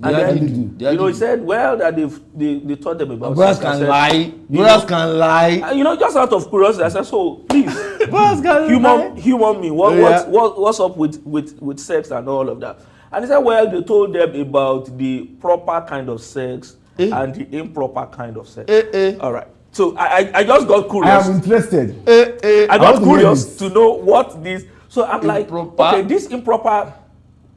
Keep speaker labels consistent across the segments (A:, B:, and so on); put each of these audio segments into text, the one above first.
A: And then, he said, well, that they taught them about
B: brothers can lie. Brothers can lie.
A: Just out of curiosity, I said, so please,
B: brothers can lie.
A: Human me. What's up with sex and all of that? And he said, well, they told them about the proper kind of sex and the improper kind of sex. All right. So I just got curious.
C: I am interested.
A: I got curious to know what this. So I'm improper. Like, okay, this improper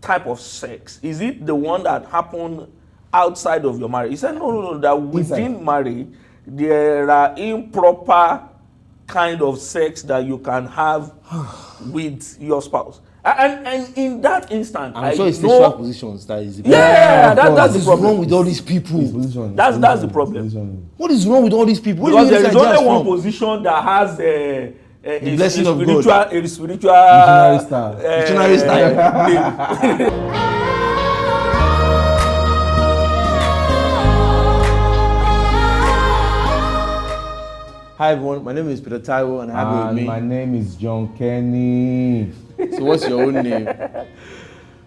A: type of sex, is it the one that happened outside of your marriage? He said, no, that within marriage, there are improper kind of sex that you can have with your spouse. And in that instant,
B: I'm sure it's sexual positions that is the
A: that's the problem.
B: What is wrong with all these people?
A: That's the problem.
B: What is wrong with all these people?
A: Because there is only one position that has a
B: blessing of God.
A: A spiritual
B: missionary style. Hi everyone, my name is Peter Taiwo and I have with me.
C: My name is John Kenny.
B: So what's your own name?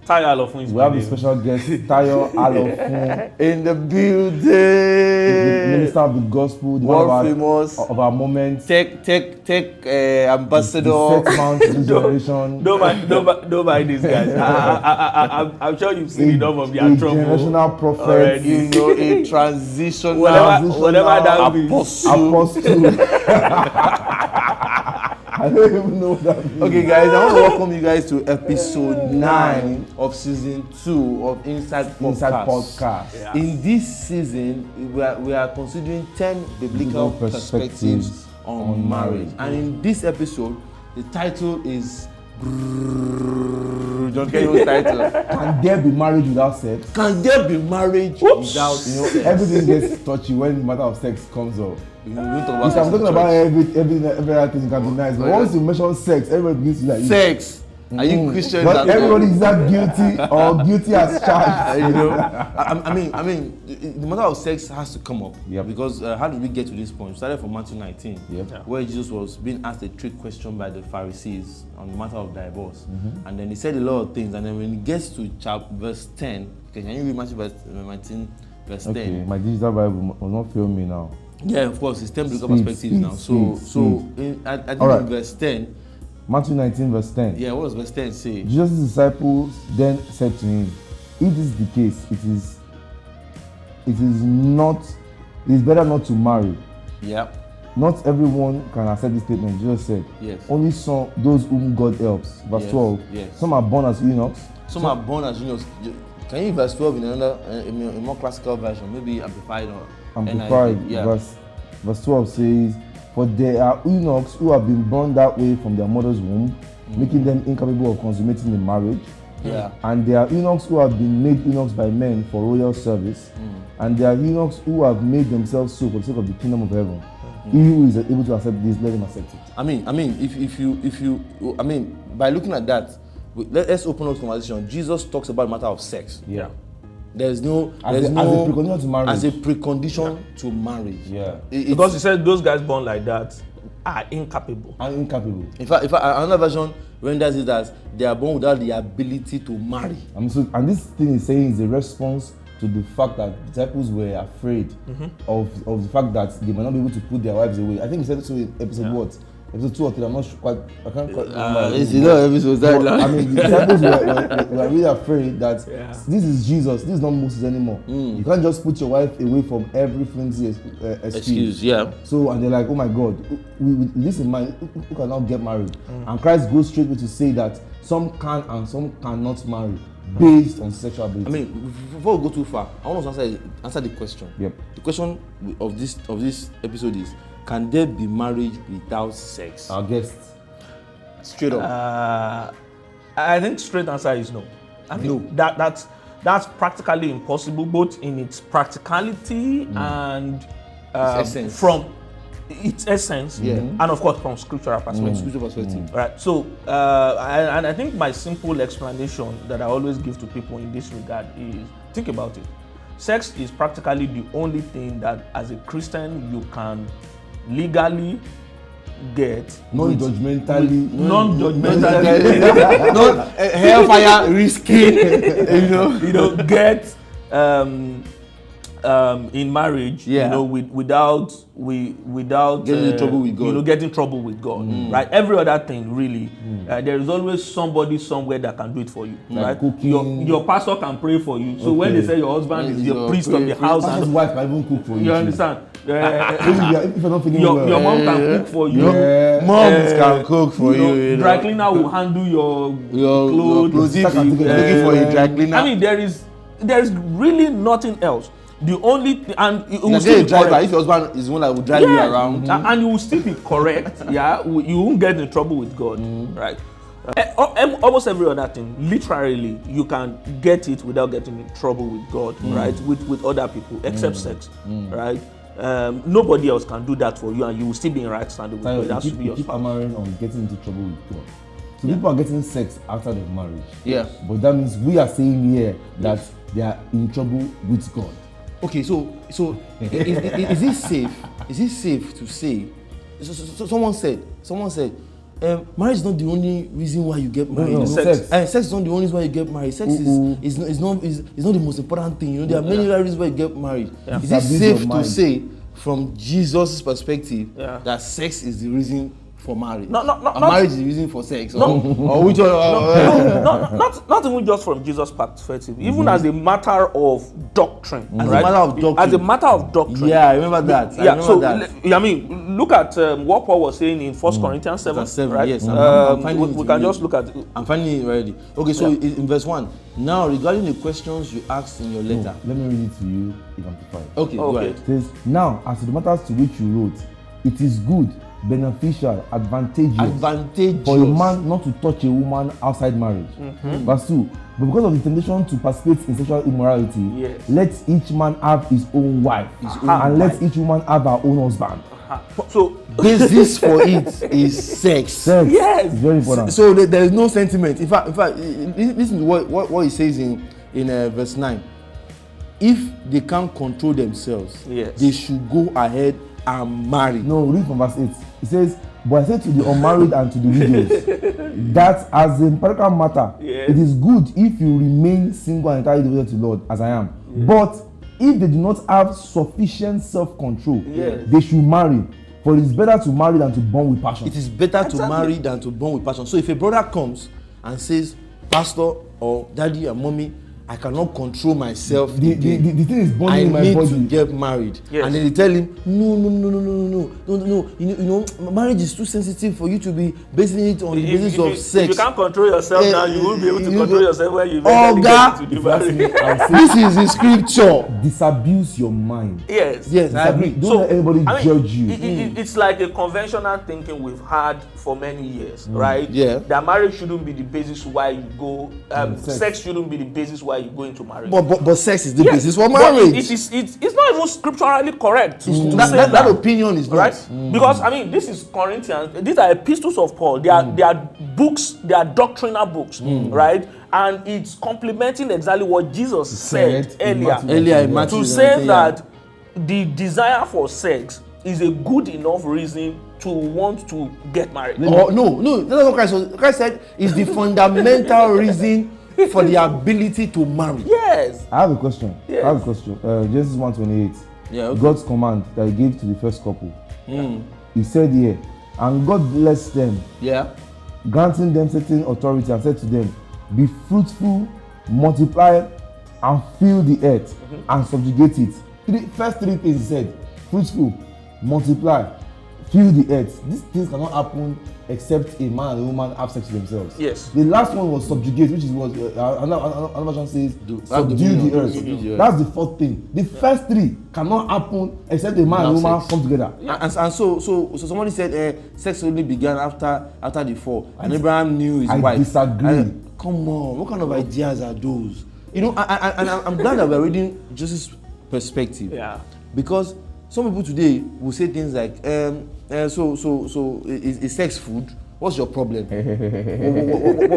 A: Tayo Alofun is
C: we have a special guest, Tayo Alofun,
B: in the building.
C: The minister of the gospel, the
B: world famous
C: of our moment.
B: Tech ambassador.
C: The sex mount of this generation.
A: Don't mind these guys. I'm sure you've seen enough of their trouble.
C: Generational prophet.
A: Already.
B: You know, a transitional
A: whatever that means.
C: Apostle. I don't even know what that means.
B: Okay, guys, I want to welcome you guys to episode 9 of season 2 of Inside Podcast.
C: Yeah.
B: In this season, we are considering 10 biblical perspectives on marriage. And in this episode, the title is John Kenyo's title.
C: Can there be marriage without sex?
B: Can there be marriage without sex?
C: Everything gets touchy when the matter of sex comes up.
B: I'm
C: talking about every other thing can be nice, but once you mention sex, everybody begins to like
B: sex. Are you Christian?
C: But everybody is that guilty or guilty as charged.
B: You know, I mean, the matter of sex has to come up.
C: Yep.
B: Because how did we get to this point? We started from Matthew 19, where Jesus was being asked a trick question by the Pharisees on the matter of divorce, and then he said a lot of things. And then when he gets to verse 10, okay, can you read Matthew 19, verse 10?
C: Okay, my digital Bible will not fail me now.
B: Yeah, of course, it's 10 biblical perspectives now. I think in verse 10.
C: Matthew 19 verse 10.
B: Yeah, what does verse 10 say?
C: Jesus' disciples then said to him, if this is the case, it is better not to marry.
B: Yeah.
C: Not everyone can accept this statement. Jesus said,
B: yes.
C: Only those whom God helps. Verse 12.
B: Yes.
C: Some are born as eunuchs.
B: Some are born as eunuchs. Can you read verse 12 in another, a more classical version, maybe amplified or
C: amplified? Yeah. Verse 12 says, for there are eunuchs who have been born that way from their mother's womb, making them incapable of consummating the marriage.
B: Yeah.
C: And there are eunuchs who have been made eunuchs by men for royal service. And there are eunuchs who have made themselves so for the sake of the kingdom of heaven. He who is able to accept this, let him accept it.
B: I mean, if you, by looking at that, let's open up conversation. Jesus talks about the matter of sex.
C: Yeah.
B: There's no
C: as a precondition to marriage.
B: As a precondition to marriage.
C: Yeah.
A: Because he said those guys born like that are incapable.
B: In fact, another version renders it as they are born without the ability to marry.
C: And this thing is saying is a response to the fact that disciples were afraid of the fact that they might not be able to put their wives away. I think he said so in episode Episode 2 or 3, I'm not sure quite, I can't quite remember.
B: It's episodes that long.
C: I mean, the disciples were really afraid that this is Jesus, this is not Moses anymore. You can't just put your wife away from every flimsy excuse.
B: Yeah.
C: So, and they're like, oh my God, with this in mind, who cannot get married? And Christ goes straight to say that some can and some cannot marry based on sexual ability.
B: I mean, before we go too far, I want to answer the question.
C: Yep.
B: The question of this episode is, can there be marriage without sex?
C: Our guest.
B: Straight up.
A: I think straight answer is no. I mean, that's practically impossible, both in its practicality and
B: its essence.
A: From its essence, and of course from scriptural perspective. Right. So, and I think my simple explanation that I always give to people in this regard is, think about it. Sex is practically the only thing that, as a Christian, you can legally get
C: non-judgmentally,
B: not hellfire risky,
A: get in marriage,
B: Yeah.
A: you know, without
B: Getting in trouble with God.
A: you know, getting trouble with God, right? Every other thing, really, there is always somebody somewhere that can do it for you, right?
C: Cooking.
A: Your pastor can pray for you. So when they say your husband is your priest of the house,
C: His
A: and
C: wife can even cook for you.
A: you understand?
C: If you're not feeling well.
A: Your mom can cook for you.
B: Moms can cook for you.
A: Dry cleaner will handle your clothes.
B: If you're looking for a dry cleaner.
A: I mean, there is really nothing else. The only and it will
B: You
A: still
B: get a
A: be
B: driver
A: correct.
B: if your husband is the one that will drive you around.
A: And you will still be correct. Yeah, you won't get in trouble with God, right? Almost every other thing, literally, you can get it without getting in trouble with God, right? With other people, except sex, right? Nobody else can do that for you, and you will still be in right standing with God. That should be your
C: keep hammering on getting into trouble with God. So people are getting sex outside of marriage.
B: Yeah.
C: But that means we are saying here that they are in trouble with God.
B: Okay, so is it safe? Is it safe to say? So someone said, marriage is not the only reason why you get married.
C: No, sex.
B: Sex is not the only reason why you get married. Sex is not the most important thing. You know, there are many other reasons why you get married.
A: Yeah.
B: Is it safe to say, from Jesus' perspective, that sex is the reason for marriage? Marriage is the reason for sex. Or which other?
A: Not even just from Jesus' perspective, even as a matter of doctrine.
B: As
A: right?
B: a matter of doctrine.
A: As a matter of doctrine.
B: Yeah, I remember that.
A: I mean, look at what Paul was saying in 1 Corinthians 7. Right?
B: Yes.
A: We can just look at it.
B: I'm finding it already. Okay, so in verse 1, now regarding the questions you asked in your letter.
C: Let me read it to you in Amplified.
B: Okay, go ahead.
C: It says, now, as to the matters to which you wrote, it is good, beneficial, advantageous for a man not to touch a woman outside marriage. Verse 2, but because of the temptation to participate in sexual immorality, let each man have his own wife, and let each woman have her own husband.
A: So
B: basis for it is sex.
A: Yes,
C: it's very important.
B: So there is no sentiment. In fact, listen to what he says in verse 9. If they can't control themselves, they should go ahead and marry.
C: No, read from verse 8. It says, but I say to the unmarried and to the widows that as a practical matter, it is good if you remain single and entirely devoted to the Lord, as I am. But if they do not have sufficient self-control, they should marry. For it is better to marry than to burn with passion.
B: It is better to marry than to burn with passion. So if a brother comes and says, Pastor or Daddy or Mommy, I cannot control myself.
C: The thing is burning in my body.
B: I need to get married. And then they tell him, no. You know, marriage is too sensitive for you to be basing it on the basis of sex.
A: If you can't control yourself now, you won't be able to control yourself when you get to the marriage.
B: This is the scripture.
C: Disabuse your mind.
B: Yes, I agree.
C: Don't let anybody judge you.
A: It's like a conventional thinking we've had for many years, right?
B: Yeah.
A: That marriage shouldn't be the basis why you go. Sex shouldn't be the basis why you go into marriage.
B: But sex is the basis for marriage.
A: It's not even scripturally correct to say
B: that opinion is
A: right.
B: Not.
A: Because I mean, this is Corinthians. These are epistles of Paul. They are books. They are doctrinal books, right? And it's complementing exactly what Jesus said earlier
B: in Matthew.
A: To say that the desire for sex is a good enough reason to want to get married.
B: No, that's not what Christ was. Christ said is the fundamental reason for the ability to marry.
A: Yes.
C: I have a question. Genesis 1:28.
B: Yeah.
C: God's command that He gave to the first couple. He said here, and God blessed them.
B: Yeah.
C: Granting them certain authority and said to them, be fruitful, multiply, and fill the earth and subjugate it. First three things He said: fruitful, multiply, fill the earth. These things cannot happen except a man and a woman have sex with themselves.
A: Yes.
C: The last one was subjugate, which is what another version says subdue the earth. That's the fourth thing. The first three cannot happen except a man and a woman come together.
B: And so somebody said sex only began after the fall, and Abraham knew his wife.
C: I disagree.
B: Come on, what kind of ideas are those? You know, I'm glad that we're reading Jesus' perspective.
A: Yeah.
B: Because some people today will say things like, so is sex food? What's your problem?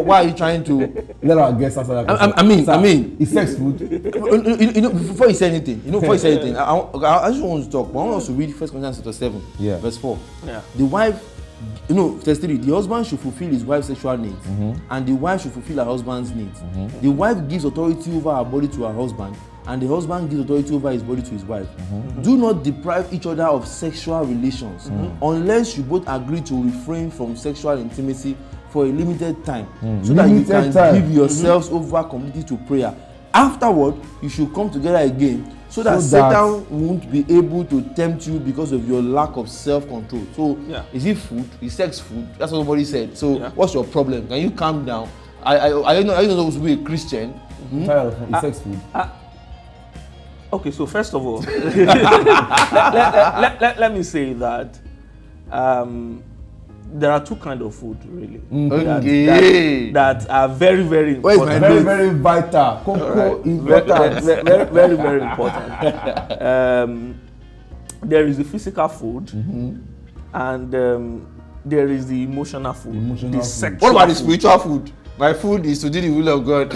B: Why are you trying to?
C: Let our guests answer that question.
B: I mean,
C: is sex food?
B: You know, before you say anything, I just want to talk. But I want us to read 1 Corinthians 7, verse 4.
A: Yeah.
B: The wife, verse 3. The husband should fulfill his wife's sexual needs, and the wife should fulfill her husband's needs. The wife gives authority over her body to her husband, and the husband gives authority over his body to his wife. Do not deprive each other of sexual relations unless you both agree to refrain from sexual intimacy for a limited time, so that you can give yourselves over completely to prayer. Afterward, you should come together again, so that Satan won't be able to tempt you because of your lack of self-control. So, is it food? Is sex food? That's what somebody said. So, what's your problem? Can you calm down? I don't know supposed to be a Christian.
C: Is sex food?
A: Okay, so first of all, let me say that there are two kinds of food, really, that are very, very important.
C: Very, very vital. Cocoa is important.
A: Very, very important. There is the physical food, and there is the emotional food. The sexual
B: what about the spiritual food? My food is to do the will of God.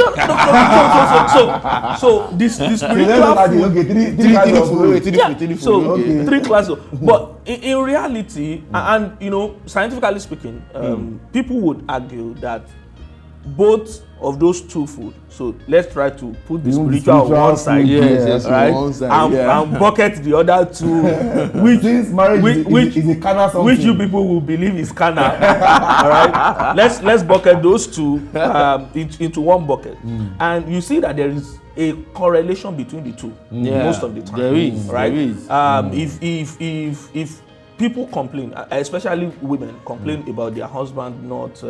A: So this spiritual food. Three classes. But in reality, and scientifically speaking, people would argue that both of those two food. So let's try to put the spiritual on one side, right? And bucket the other two, which marriage is a carnal something. Which you people will believe is carnal. All right, let's bucket those two into one bucket, and you see that there is a correlation between the two most of the time.
B: There is,
A: right?
B: There is.
A: If people complain, especially women complain about their husband not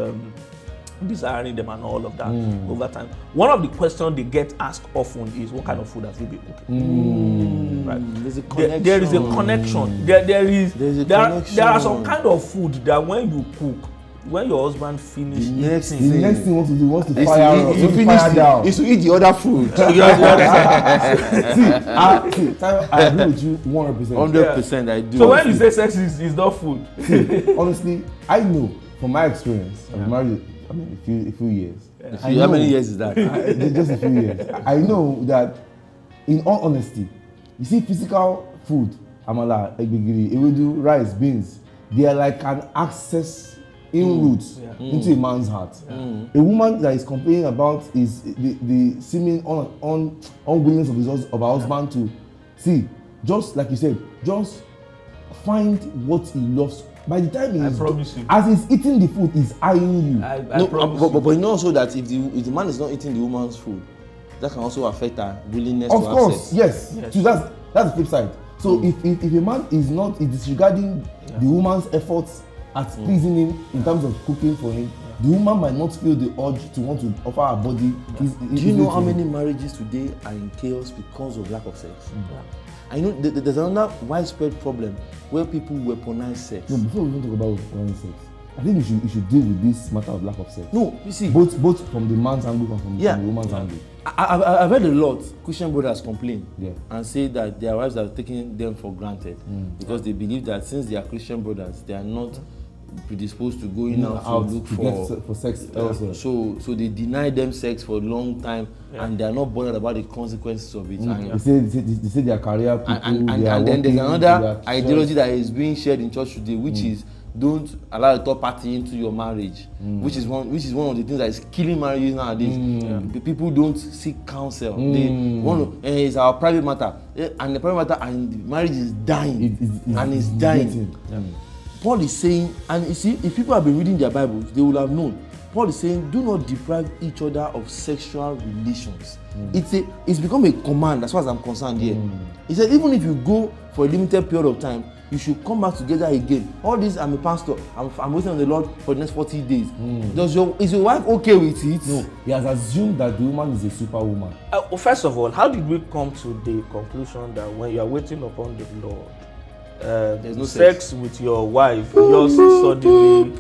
A: desiring them and all of that over time, one of the questions they get asked often is, what kind of food has he been cooking? Right.
B: There's a connection.
A: There is a connection. There are some kind of food that when you cook, when your husband finishes
C: the next thing wants to fire down
B: is to eat the other food.
C: I agree with you 100%.
B: 100% I do.
A: So when you say sex is not food,
C: see, honestly, I know from my experience, I've married a few years.
B: How many years is that?
C: Just a few years. I know that, in all honesty, you see physical food, amala, egbegiri, ewedu, rice, beans, they are like an access inroads into a man's heart. A woman that is complaining about is the seeming unwillingness of her husband to see, just like you said, just find what he loves. By the time as he's eating the food, he's eyeing you.
B: But you know also that if the man is not eating the woman's food, that can also affect her willingness
C: of
B: to
C: course,
B: access.
C: Yes. So that's the flip side. So if a man is disregarding the woman's efforts at pleasing him in terms of cooking for him, the woman might not feel the urge to want to offer her body.
B: Do you know how many marriages today are in chaos because of lack of sex? I know there's another widespread problem where people weaponize sex.
C: No, before we even talk about weaponizing sex, I think you should deal with this matter of lack of sex.
B: No, you see,
C: both from the man's angle and from the woman's angle.
B: I've heard a lot Christian brothers complain and say that their wives are taking them for granted because they believe that since they are Christian brothers, they are not predisposed to going out to look
C: for sex elsewhere.
B: So they deny them sex for a long time and they are not bothered about the consequences of it.
C: They say their career people,
B: and then there's another ideology that is being shared in church today, which is don't allow a third party into your marriage, which is one of the things that is killing marriages nowadays. People don't seek counsel. They want to, it's our private matter, and the private matter, and the marriage is dying, it's dying. Paul is saying, and you see, if people have been reading their Bibles, they will have known. Paul is saying, do not deprive each other of sexual relations. It's become a command as far as I'm concerned here. He said, even if you go for a limited period of time, you should come back together again. All this, I'm a pastor, I'm waiting on the Lord for the next 40 days. Is your wife okay with it?
C: No, he has assumed that the woman is a superwoman.
A: First of all, how did we come to the conclusion that when you are waiting upon the Lord, there's no sex with your wife just suddenly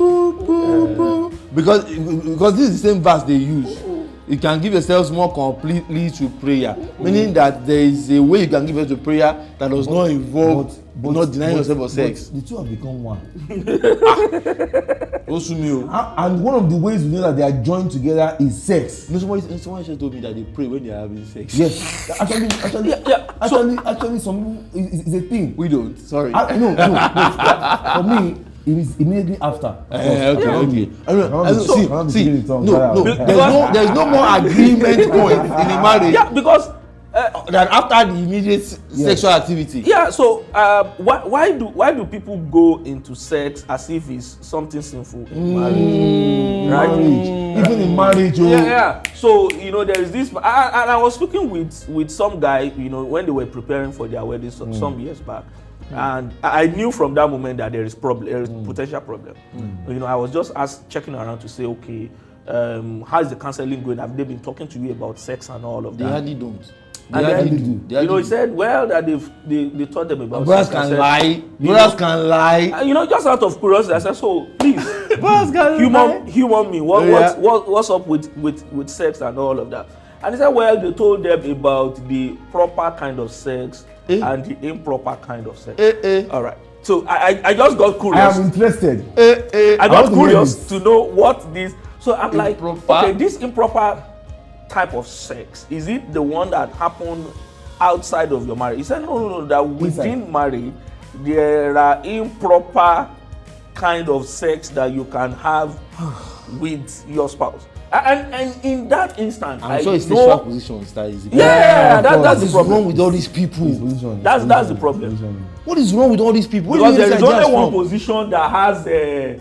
B: because this is the same verse they use. You can give yourselves more completely to prayer, meaning that there is a way you can give yourself to prayer that does not involve not denying yourself of sex.
C: The two have become one.
B: And
C: one of the ways we know that they are joined together is sex.
B: Someone just told me that they pray when they are having sex.
C: Yes, actually, some it's a thing.
B: We don't. Sorry.
C: No. For me, it is immediately after.
B: Okay. There's no more agreement point in a marriage.
A: Yeah, because
B: Than after the immediate sexual activity.
A: Yeah, so why do people go into sex as if it's something sinful in marriage? Right?
C: Even in marriage.
A: Yeah. So there is this, and I was speaking with some guy, when they were preparing for their wedding some years back, and I knew from that moment that there is potential problem. I was just checking around to say, okay, how is the counseling going? Have they been talking to you about sex and all of that?
B: They hardly don't.
A: And then, he said, well, that they taught them about
B: brothers can lie. Brothers can lie.
A: Just out of curiosity, I said, so please,
B: brothers can lie.
A: Human me. What's up with sex and all of that? And he said, well, they told them about the proper kind of sex and the improper kind of sex. All right. So I just got curious.
C: I am interested.
A: I got curious to know what this. So I'm improper. Like, okay, this improper type of sex, is it the one that happened outside of your marriage? He said no, that within marriage there are improper kind of sex that you can have with your spouse, and in that instant
B: I'm sure it's sexual positions that is
A: that's the problem.
B: Wrong with all these people.
A: That's the problem.
B: What is wrong with all these people?
A: Because there is only one position that has the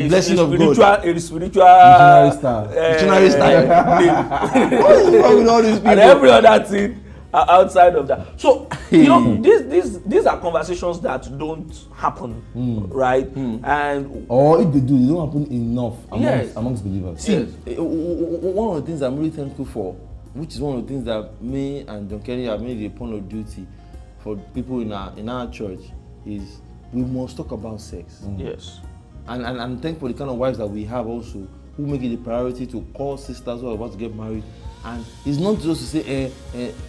B: blessing of God.
A: A spiritual
C: missionary
B: style. What is wrong with all these people?
A: And every other thing outside of that. So these are conversations that don't happen, right? And
C: or if they do, they don't happen enough amongst believers.
B: See, one of the things I'm really thankful for, which is one of the things that me and John Kenny have made a point of duty for people in our church, is we must talk about sex.
A: Yes.
B: And I'm thankful for the kind of wives that we have also, who make it a priority to call sisters who are about to get married. And it's not just to say,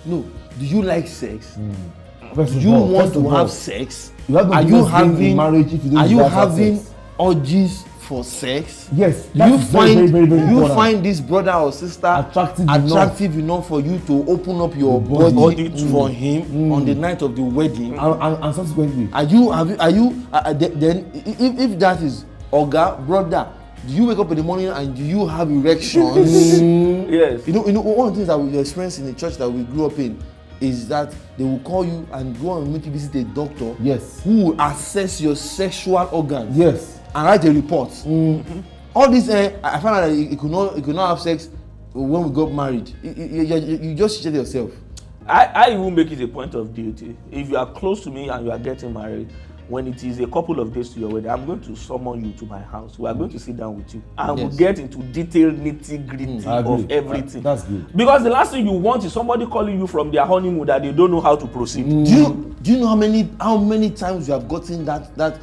B: no, do you like sex? Do you want to have sex?
C: Are you having marriage if you don't?
B: Are you having urges for sex?
C: Yes.
B: You find this brother or sister
C: attractive
B: enough for you to open up your body for him on the night of the wedding,
C: and subsequently,
B: are you then if that is Oga, brother, do you wake up in the morning and do you have erections?
A: Yes.
B: One of the things that we experienced in the church that we grew up in is that they will call you and go and make you visit a doctor.
C: Yes.
B: Who will assess your sexual organs.
C: Yes.
B: And write a report. All this, I found out that you could not have sex when we got married. You just cheated yourself.
A: I will make it a point of duty. If you are close to me and you are getting married, when it is a couple of days to your wedding, I'm going to summon you to my house. We are going to sit down with you and we'll get into detailed nitty-gritty of everything.
C: That's good.
A: Because the last thing you want is somebody calling you from their honeymoon that they don't know how to proceed.
B: Do you know how many times you have gotten that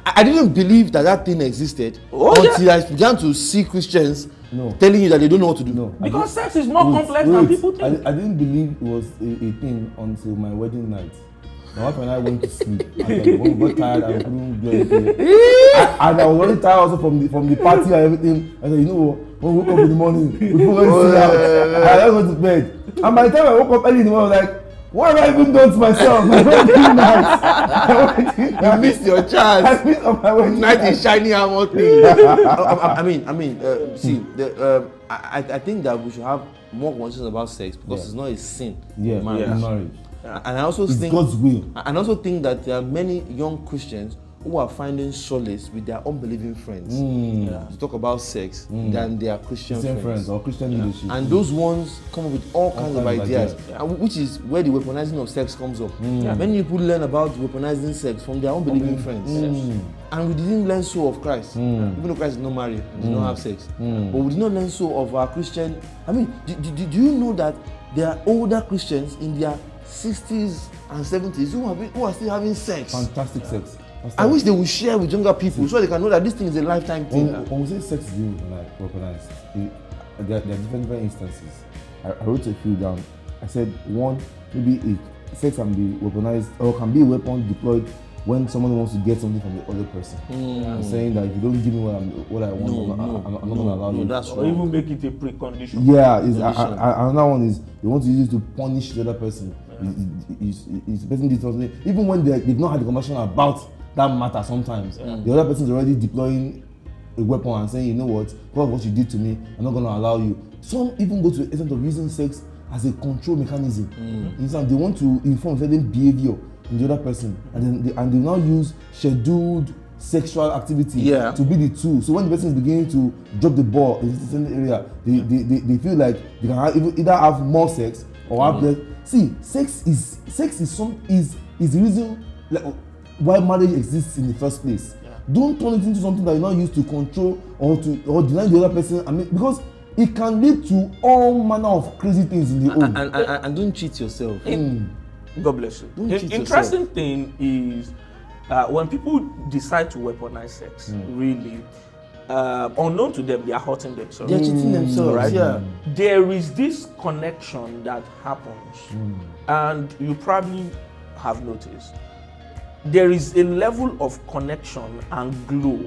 B: I didn't believe that thing existed until I began to see Christians telling you that they don't know what to do.
A: Because sex is more complex than people think.
C: I didn't believe it was a thing until my wedding night. My wife and I went to sleep. When we got tired, I couldn't do anything. And I was already tired also from the party and everything. I said, when we woke up in the morning, before we went to sleep, I just went to bed. And by the time I woke up early in the morning, I was like, what have I even done to myself? My wedding night.
B: You missed your chance.
C: I missed on my wedding
B: night is shiny and thing. I think that we should have more conversations about sex because it's not a sin in marriage. And I also think
C: God's will.
B: And I also think that there are many young Christians who are finding solace with their unbelieving friends to talk about sex than their Christian friends
C: or Christian leadership.
B: And those ones come up with all kinds of ideas, which is where the weaponizing of sex comes up. Many people learn about weaponizing sex from their unbelieving friends. And we didn't learn so of Christ. Even though Christ is not married, he did not have sex. But we did not learn so of our Christian. I mean, do you know that there are older Christians in their 60s and 70s who are still having sex?
C: Fantastic sex.
B: I wish they would share with younger people so they can know that this thing is a lifetime thing.
C: When we say sex is being weaponized, there are different instances. I wrote a few down. I said one, maybe sex can be weaponized or can be a weapon deployed when someone wants to get something from the other person. I'm saying that if you don't give me what I want, I'm not going to allow you.
A: That's or even make it a precondition.
C: Yeah, another one is they want to use it to punish the other person. The person did something, even when they've not had a conversation about that matter. Sometimes the other person is already deploying a weapon and saying, you know what, because of what you did to me, I'm not going to allow you. Some even go to the extent of using sex as a control mechanism. They want to inform certain behavior in the other person, and then they now use scheduled sexual activity to be the tool. So when the person is beginning to drop the ball in a certain area, they feel like they can either have more sex or have less. See, sex is the reason why marriage exists in the first place. Don't turn it into something that you're not used to control or deny the other person. I mean, because it can lead to all manner of crazy things in the home.
B: And don't cheat yourself.
A: God bless you.
B: Don't cheat
A: interesting
B: yourself.
A: thing is when people decide to weaponize sex, really, unknown to them, they are hurting themselves.
B: They're cheating themselves,
A: right?
B: Yeah.
A: There is this connection that happens, and you probably have noticed. There is a level of connection and glow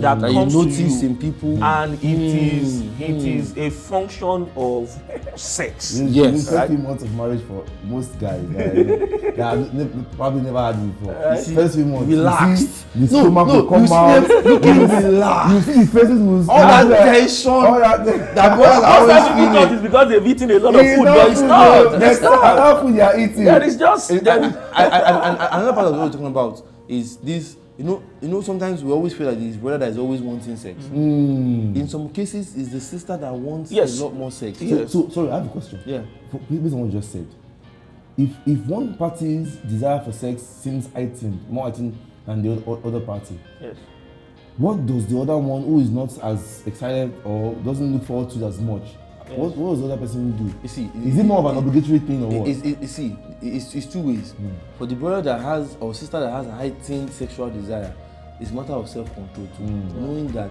A: that comes
B: you notice
A: to you,
B: in people,
A: and it is a function of sex.
C: Yes, the first few months of marriage for most guys, they have probably never had it before. First few months,
B: relaxed.
C: The stomach will come out. You see the faces will
B: all that tension, all that boys are always feeling.
A: It's because they've eaten a lot of food, but it's not.
C: There's not food they are eating.
A: There is just.
B: And another part of what we're talking about is this. You know, sometimes we always feel like this brother that is always wanting sex. In some cases, it's the sister that wants a lot more sex.
C: So sorry, I have a question.
B: Yeah.
C: Based on what you just said, if one party's desire for sex seems more heightened than the other party, what does the other one who is not as excited or doesn't look forward to as much? What does the other person do?
B: You see,
C: is it more of an obligatory thing or what?
B: It's two ways. For the brother that has or sister that has a heightened sexual desire, it's a matter of self-control too. Knowing that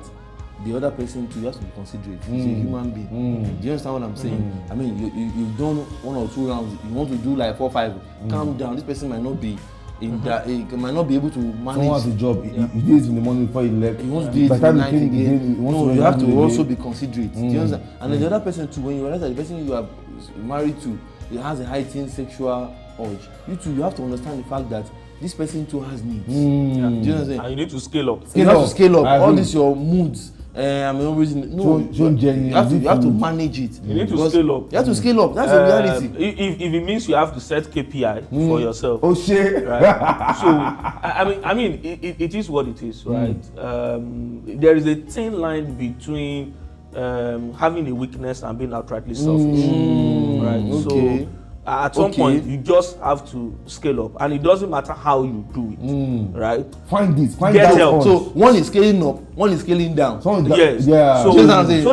B: the other person too, you have to be considerate. He's a human being. Do you understand what I'm saying? I mean, you've done 1 or 2 rounds. You want to do like 4 or 5. Calm down. This person might not be. He might not be able to manage.
C: Someone has a job. He did it in the morning before he left.
B: He wants to do it in the night again. No, you have to also be considerate. Do you understand? And then the other person too, when you realize that the person you are married to, he has a heightened sexual urge. You have to understand the fact that this person too has needs. Do you understand?
A: And you need to scale up.
B: You have to scale up. All these your moods. You have to manage it.
A: You need to scale up.
B: You have to scale up. That's the reality.
A: If it means you have to set KPI for yourself.
C: Oh shit!
A: Right? So I mean, it is what it is, right? There is a thin line between having a weakness and being outrightly selfish, right?
B: Okay.
A: So at some point you just have to scale up, and it doesn't matter how you do it, right?
C: Find
A: Get
C: that
A: help.
B: So one is scaling up, one is scaling down.
A: So
B: So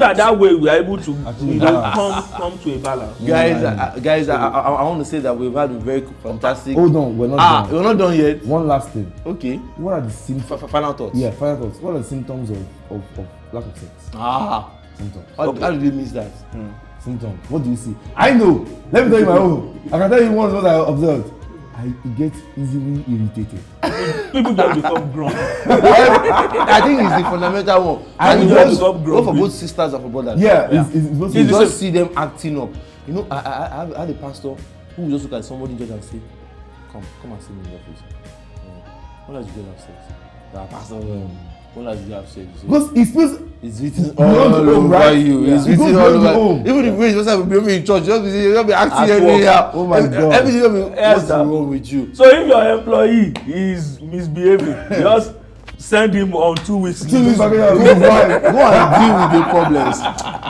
A: that way we are able to come to a balance.
B: Guys, I want to say that we've had a very fantastic.
C: Hold on, we're not done.
B: We're not done yet.
C: One last thing.
B: Okay.
C: What are the symptoms?
B: Final thoughts.
C: Yeah, final thoughts. What are the symptoms of lack of sex? Symptoms.
B: How do you miss that?
C: Symptoms. What do you see? I know. Let me tell you my own. I can tell you what I observed. I get easily irritated.
A: People just become grumpy.
B: I think it's the fundamental one.
A: And
B: go for both sisters and for brothers.
C: It's
B: just see them acting up. You know, I had a pastor who would just look at somebody in church and say, come and see me in the office. When does you get have sex? Pastor, when does you have sex?
C: Because
B: it's written all over you. It's written all over. Even if you're supposed to be in church, you'll be acting anyhow.
C: Oh my God.
B: Everything will be what's wrong with you.
A: So if your employee is misbehaving, just send him on 2 weeks.
C: 2 weeks. Go
B: and deal with the problems.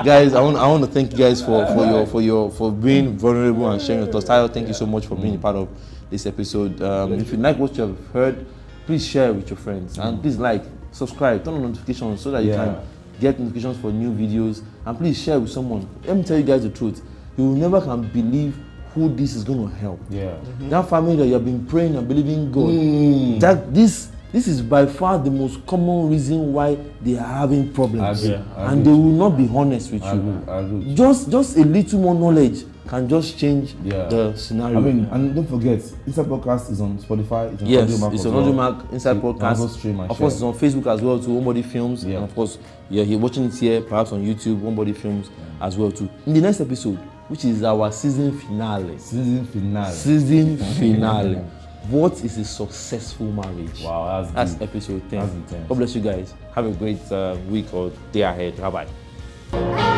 B: Guys, I want to thank you guys for being vulnerable and sharing your thoughts. Taiwo, thank you so much for being a part of this episode. If you like what you have heard, please share with your friends and please subscribe, turn on notifications so that you can get notifications for new videos, and please share with someone. Let me tell you guys the truth, you will never can believe who this is going to help. That family that you have been praying and believing God, that this is by far the most common reason why they are having problems. And they will not be honest with you. Just a little more knowledge can just change the scenario.
C: I mean, and don't forget, Inside Podcast is on Spotify.
B: It's on Audiomack, Inside Podcast. Of course, it's on Facebook as well too, Onebody Films. And of course, you're watching it here, perhaps on YouTube, Onebody Films as well too. In the next episode, which is our season finale. What is a successful marriage?
C: Wow,
B: that's episode 10. God bless you guys. Have a great week or day ahead. Bye-bye.